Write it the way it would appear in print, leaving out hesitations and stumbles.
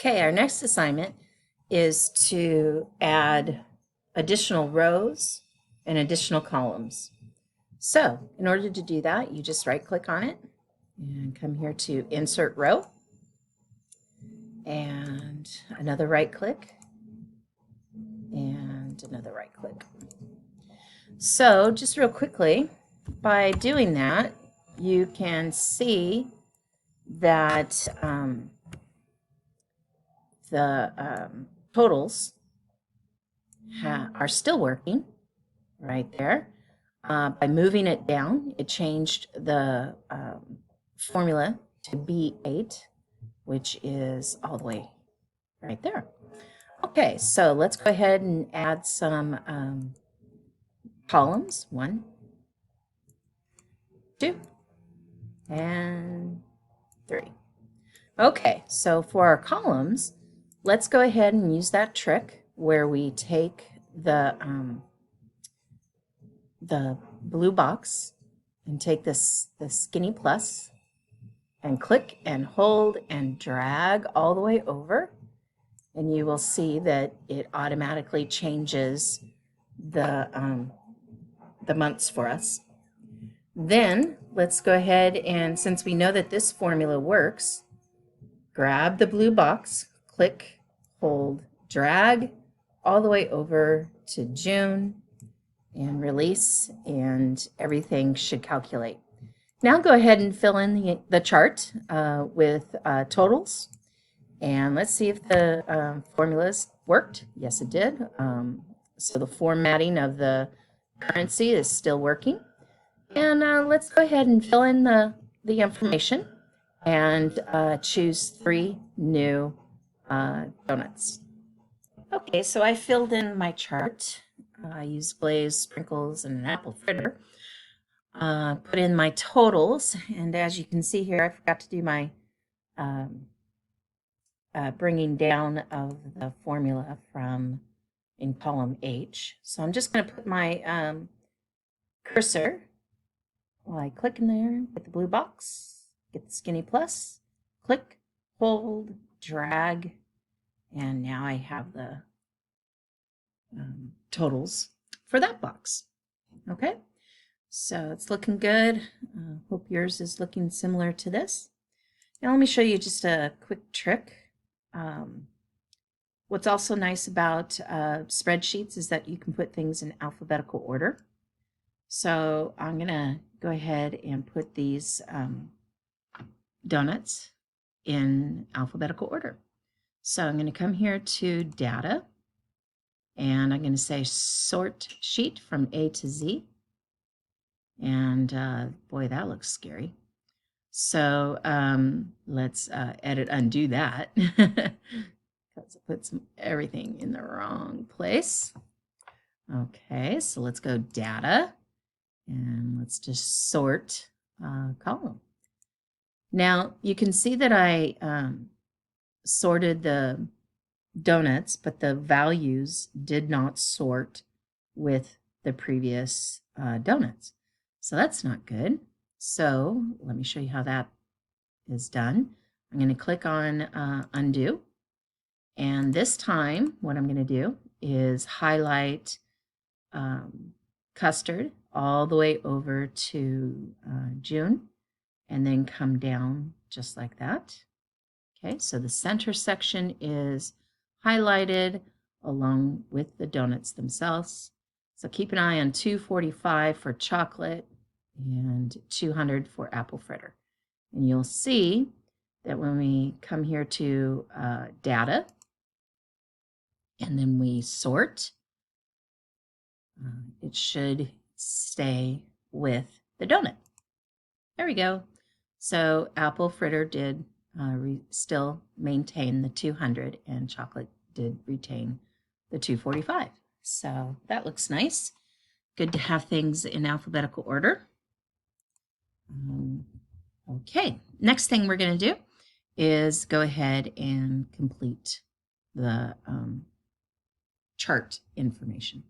Okay, our next assignment is to add additional rows and additional columns. So in order to do that, you just right-click on it and come here to Insert Row, and another right-click, and another right-click. So just real quickly, by doing that, you can see that the totals are still working right there. By moving it down, it changed the formula to B8, which is all the way right there. Okay, so let's go ahead and add some columns. 1, 2, and 3. Okay, so for our columns, let's go ahead and use that trick where we take the blue box and take the skinny plus and click and hold and drag all the way over, and you will see that it automatically changes the months for us. Then let's go ahead and, since we know that this formula works, grab the blue box, click, hold, drag all the way over to June, and release, and everything should calculate. Now go ahead and fill in the chart with totals, and let's see if the formulas worked. Yes, it did. So the formatting of the currency is still working. And let's go ahead and fill in the information and choose 3 new donuts. Okay, so I filled in my chart. I used glazed sprinkles and an apple fritter. Put in my totals, and as you can see here, I forgot to do my bringing down of the formula from in column H. So I'm just going to put my cursor. Well, I click in there, get the blue box, get the skinny plus, click, hold, drag, and now I have the totals for that box. Okay, so it's looking good. Hope yours is looking similar to this. Now let me show you just a quick trick. What's also nice about spreadsheets is that you can put things in alphabetical order. So I'm going to go ahead and put these donuts in alphabetical order. So I'm going to come here to Data, and I'm going to say Sort Sheet from A to Z. And boy, that looks scary. So let's edit undo that because it puts everything in the wrong place. Okay, so let's go Data, and let's just sort column. Now you can see that I sorted the donuts, but the values did not sort with the previous donuts. So that's not good. So let me show you how that is done. I'm going to click on Undo. And this time, what I'm going to do is highlight Custard all the way over to June, and then come down just like that. Okay, so the center section is highlighted along with the donuts themselves. So keep an eye on 245 for chocolate and 200 for apple fritter. And you'll see that when we come here to Data, and then we sort, it should stay with the donut. There we go. So apple fritter did still maintain the 200, and chocolate did retain the 245. So that looks nice. Good to have things in alphabetical order. Okay, next thing we're going to do is go ahead and complete the chart information.